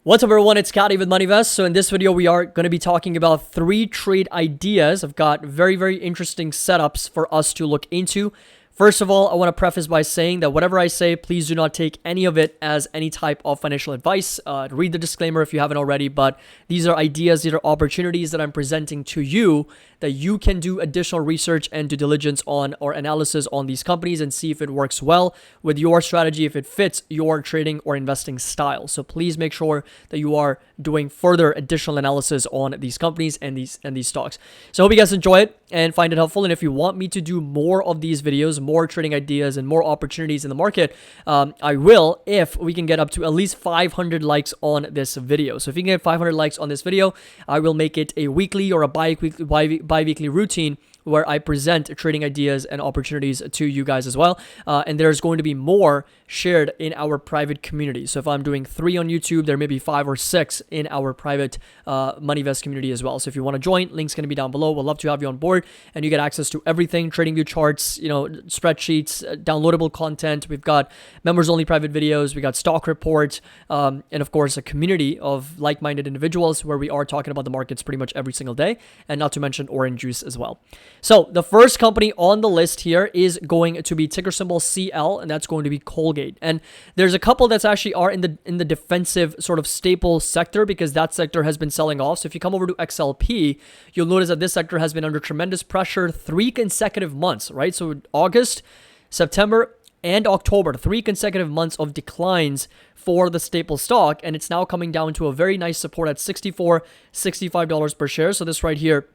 What's up everyone, it's Scotty with MoneyVest. So in this video, we are going to be talking about 3 trade ideas. I've got very interesting setups for us to look into. First of all, I want to preface by saying that whatever I say, please do not take any of it as any type of financial advice. Read the disclaimer if you haven't already, but these are ideas, these are opportunities that I'm presenting to you that you can do additional research and due diligence on or analysis on these companies and see if it works well with your strategy, if it fits your trading or investing style. So please make sure that you are doing further additional analysis on these companies and these stocks. So I hope you guys enjoy it and find it helpful. And if you want me to do more of these videos, more trading ideas and more opportunities in the market, I will, if we can get up to at least 500 likes on this video. So if you can get 500 likes on this video, I will make it a weekly or a bi-weekly routine where I present trading ideas and opportunities to you guys as well. And there's going to be more shared in our private community. So if I'm doing 3 on YouTube, there may be 5 or 6 in our private MoneyVest community as well. So if you want to join, link's going to be down below. We'll love to have you on board and you get access to everything, trading view charts, spreadsheets, downloadable content. We've got members only private videos. We got stock reports, and of course a community of like-minded individuals where we are talking about the markets pretty much every single day, and not to mention orange juice as well. So the first company on the list here is going to be ticker symbol CL, and that's going to be Colgate. And there's a couple that's actually are in the defensive sort of staple sector because that sector has been selling off. So if you come over to XLP, you'll notice that this sector has been under tremendous pressure 3 consecutive months, right? So August, September, and October, 3 consecutive months of declines for the staple stock, and it's now coming down to a very nice support at $65 per share. So this right here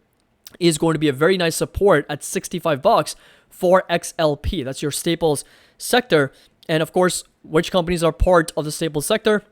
is going to be a very nice support at $65 for XLP. That's your staples sector. And of course, which companies are part of the staples sector?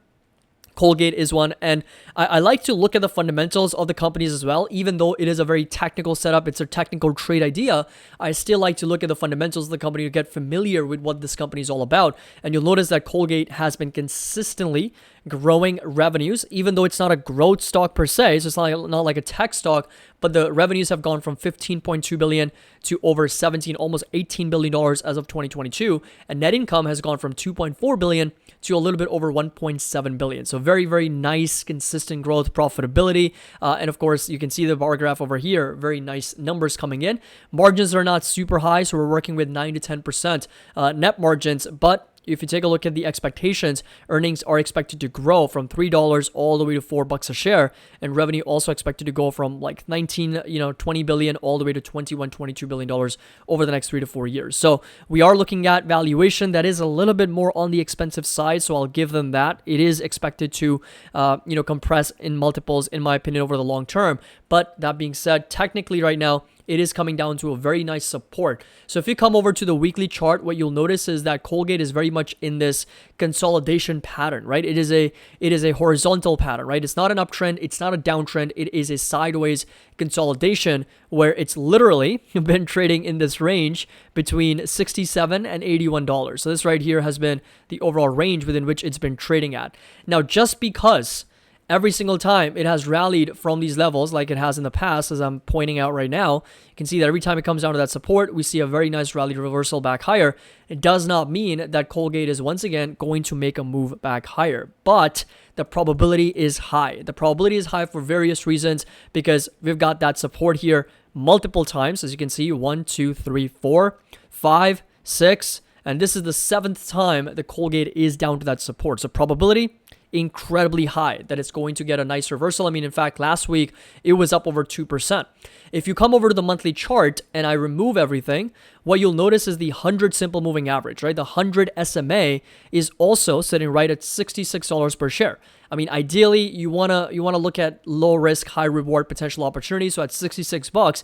Colgate is one, and I like to look at the fundamentals of the companies as well. Even though it is a very technical setup, it's a technical trade idea, I still like to look at the fundamentals of the company to get familiar with what this company is all about. And you'll notice that Colgate has been consistently growing revenues, even though it's not a growth stock per se, so it's not like a tech stock, but the revenues have gone from $15.2 billion to over almost $18 billion as of 2022, and net income has gone from $2.4 billion to a little bit over $1.7 billion. So very nice, consistent growth, profitability, and of course, you can see the bar graph over here, very nice numbers coming in. Margins are not super high, so we're working with 9 to 10% net margins, but if you take a look at the expectations, earnings are expected to grow from $3 all the way to $4 a share, and revenue also expected to go from like 20 billion all the way to $22 billion over the next 3 to 4 years. So we are looking at valuation that is a little bit more on the expensive side, so I'll give them that. It is expected to compress in multiples, in my opinion, over the long term. But that being said, technically right now, it is coming down to a very nice support. So if you come over to the weekly chart, what you'll notice is that Colgate is very much in this consolidation pattern, right? It is a horizontal pattern, right? It's not an uptrend, it's not a downtrend, it is a sideways consolidation where it's literally been trading in this range between $67 and $81. So this right here has been the overall range within which it's been trading at. Now, just because every single time it has rallied from these levels like it has in the past, as I'm pointing out right now, you can see that every time it comes down to that support, we see a very nice rally reversal back higher. It does not mean that Colgate is once again going to make a move back higher, but the probability is high. The probability is high for various reasons because we've got that support here multiple times. As you can see, 1, 2, 3, 4, 5, 6, and this is the 7th time the Colgate is down to that support. So probability incredibly high that it's going to get a nice reversal. I mean, in fact, last week it was up over 2%. If you come over to the monthly chart and I remove everything, what you'll notice is the 100 simple moving average, right? The 100 SMA is also sitting right at $66 per share. I mean, ideally, you wanna look at low risk, high reward potential opportunities. So at $66,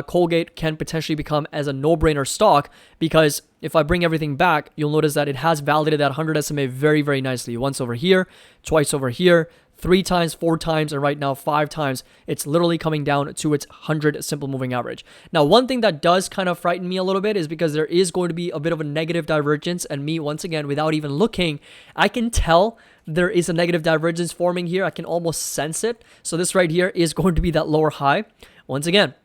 Colgate can potentially become as a no-brainer stock because if I bring everything back, you'll notice that it has validated that 100 SMA very nicely. Once over here, twice over here, 3 times, 4 times, and right now 5 times. It's literally coming down to its 100 simple moving average. Now, one thing that does kind of frighten me a little bit is because there is going to be a bit of a negative divergence, and me, once again, without even looking, I can tell there is a negative divergence forming here. I can almost sense it. So this right here is going to be that lower high. Once again,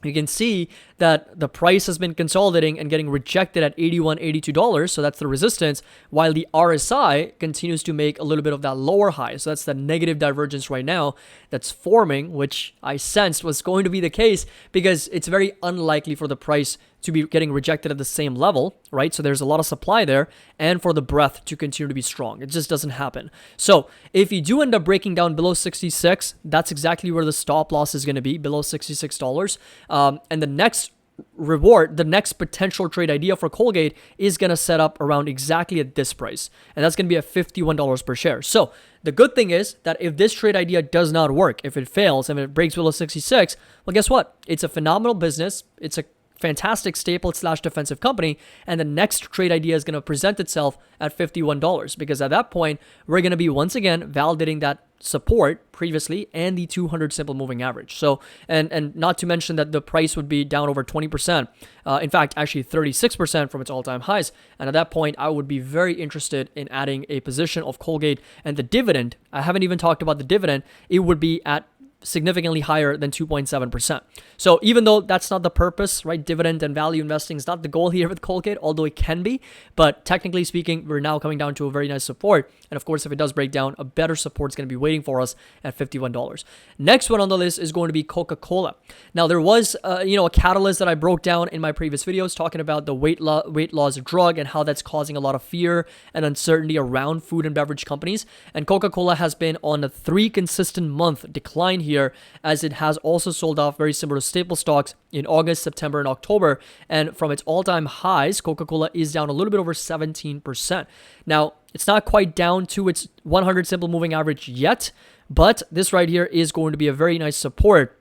you can see that the price has been consolidating and getting rejected at $81, $82. So that's the resistance, while the RSI continues to make a little bit of that lower high. So that's the negative divergence right now that's forming, which I sensed was going to be the case because it's very unlikely for the price to be getting rejected at the same level, right? So there's a lot of supply there, and for the breadth to continue to be strong. It just doesn't happen. So if you do end up breaking down below 66, that's exactly where the stop loss is going to be, below $66. And the next reward, the next potential trade idea for Colgate is going to set up around exactly at this price, and that's going to be at $51 per share. So the good thing is that if this trade idea does not work, if it fails, and if it breaks below 66, well, guess what? It's a phenomenal business. It's a fantastic staple / defensive company, and the next trade idea is going to present itself at $51, because at that point we're going to be once again validating that support previously and the 200 simple moving average. So and not to mention that the price would be down over 20%, in fact actually 36% from its all-time highs, and at that point I would be very interested in adding a position of Colgate. And the dividend, I haven't even talked about the dividend, it would be at significantly higher than 2.7%. So even though that's not the purpose, right? Dividend and value investing is not the goal here with Colgate, although it can be. But technically speaking, we're now coming down to a very nice support. And of course, if it does break down, a better support is going to be waiting for us at $51. Next one on the list is going to be Coca-Cola. Now, there was a catalyst that I broke down in my previous videos talking about the weight loss drug and how that's causing a lot of fear and uncertainty around food and beverage companies. And Coca-Cola has been on a 3 consistent month decline here, as it has also sold off very similar to staple stocks in August, September, and October. And from its all-time highs, Coca-Cola is down a little bit over 17%. Now, it's not quite down to its 100 simple moving average yet, but this right here is going to be a very nice support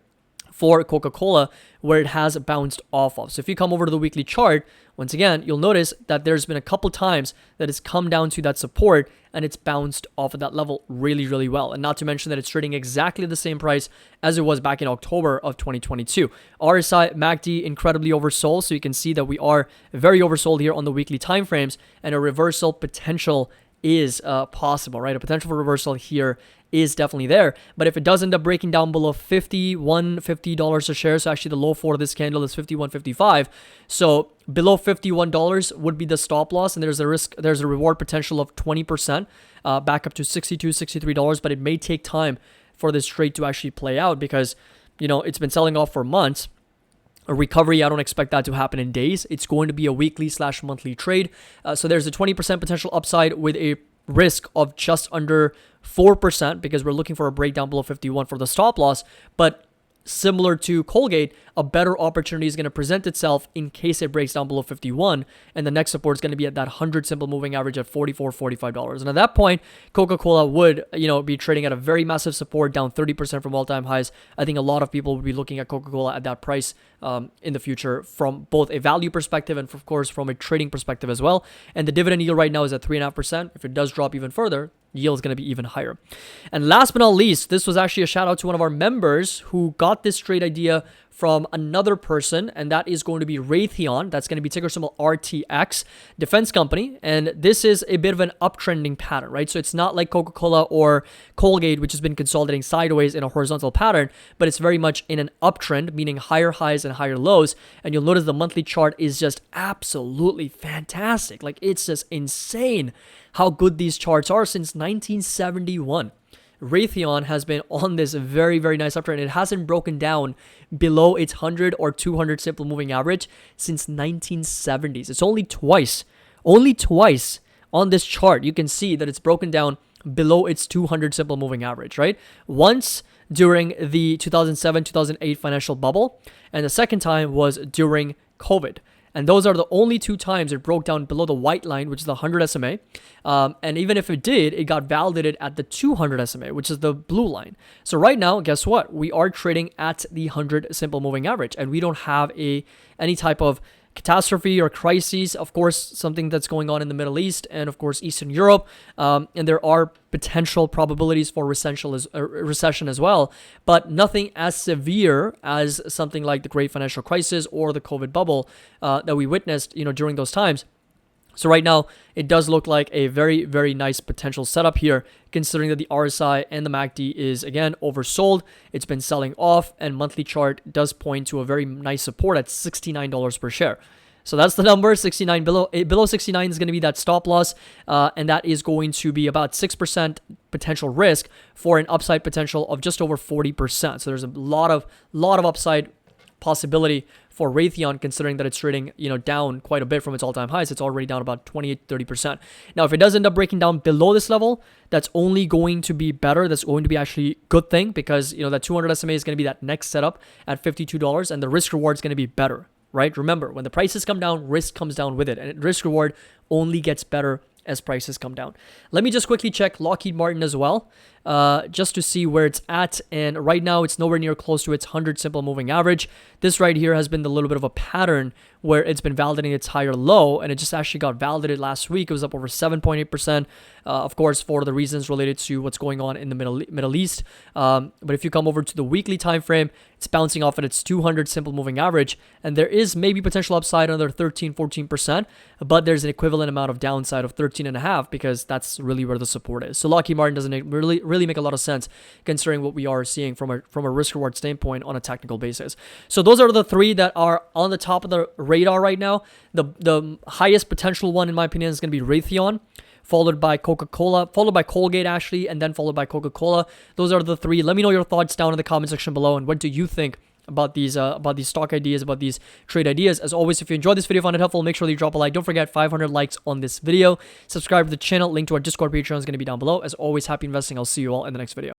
for Coca-Cola, where it has bounced off of. So if you come over to the weekly chart, once again, you'll notice that there's been a couple times that it's come down to that support and it's bounced off of that level really, really well. And not to mention that it's trading exactly the same price as it was back in October of 2022. RSI, MACD, incredibly oversold. So you can see that we are very oversold here on the weekly timeframes, and a reversal potential is possible, right? A potential for reversal here is definitely there. But if it does end up breaking down below $50 a share, so actually the low for this candle is $51.55. So below $51 would be the stop loss, and there's a reward potential of 20%, back up to $62, $63. But it may take time for this trade to actually play out, because it's been selling off for months. A recovery, I don't expect that to happen in days. It's going to be a weekly / monthly trade. So there's a 20% potential upside with a risk of just under 4%, because we're looking for a breakdown below 51 for the stop loss. But similar to Colgate, a better opportunity is going to present itself in case it breaks down below 51, and the next support is going to be at that 100 simple moving average at $44, $45. And at that point, Coca-Cola would, be trading at a very massive support, down 30% from all-time highs. I think a lot of people would be looking at Coca-Cola at that price in the future, from both a value perspective and of course from a trading perspective as well. And the dividend yield right now is at 3.5%. If it does drop even further, yield is going to be even higher. And last but not least, this was actually a shout out to one of our members who got this trade idea from another person, and that is going to be Raytheon. That's going to be ticker symbol RTX, defense company. And this is a bit of an uptrending pattern, right? So it's not like Coca-Cola or Colgate, which has been consolidating sideways in a horizontal pattern, but it's very much in an uptrend, meaning higher highs and higher lows. And you'll notice the monthly chart is just absolutely fantastic. Like, it's just insane how good these charts are. Since 1971, Raytheon has been on this very, very nice uptrend. It hasn't broken down below its 100 or 200 simple moving average since 1970s. It's only twice on this chart you can see that it's broken down below its 200 simple moving average, right? Once during the 2007-2008 financial bubble, and the second time was during COVID. And those are the only 2 times it broke down below the white line, which is the 100 SMA. And even if it did, it got validated at the 200 SMA, which is the blue line. So right now, guess what? We are trading at the 100 simple moving average, and we don't have any type of catastrophe or crises. Of course, something that's going on in the Middle East and of course Eastern Europe, and there are potential probabilities for recession as well, but nothing as severe as something like the Great Financial Crisis or the COVID bubble that we witnessed, during those times. So right now, it does look like a very, very nice potential setup here, considering that the RSI and the MACD is, again, oversold. It's been selling off, and monthly chart does point to a very nice support at $69 per share. So that's the number, 69. Below 69 is going to be that stop loss, and that is going to be about 6% potential risk for an upside potential of just over 40%. So there's a lot of upside possibility for Raytheon, considering that it's trading, down quite a bit from its all-time highs. It's already down about 28-30%. Now, if it does end up breaking down below this level, that's only going to be better. That's going to be actually a good thing, because, that 200 SMA is going to be that next setup at $52, and the risk reward is going to be better, right? Remember, when the prices come down, risk comes down with it, and risk reward only gets better as prices come down. Let me just quickly check Lockheed Martin as well, just to see where it's at. And right now, it's nowhere near close to its 100 simple moving average. This right here has been a little bit of a pattern where it's been validating its higher low, and it just actually got validated last week. It was up over 7.8%, of course, for the reasons related to what's going on in the Middle East. But if you come over to the weekly time frame, it's bouncing off at its 200 simple moving average, and there is maybe potential upside another 13-14%, but there's an equivalent amount of downside of 13.5%, because that's really where the support is. So Lockheed Martin doesn't really make a lot of sense, considering what we are seeing from a risk reward standpoint on a technical basis. So those are the three that are on the top of the radar right now. The highest potential one, in my opinion, is going to be Raytheon, followed by Coca-Cola, followed by Colgate, actually, and then followed by Coca-Cola. Those are the three. Let me know your thoughts down in the comment section below, and what do you think about these stock ideas, about these trade ideas. As always, if you enjoyed this video, found it helpful, make sure that you drop a like. Don't forget, 500 likes on this video. Subscribe to the channel. Link to our Discord, Patreon is going to be down below. As always, happy investing. I'll see you all in the next video.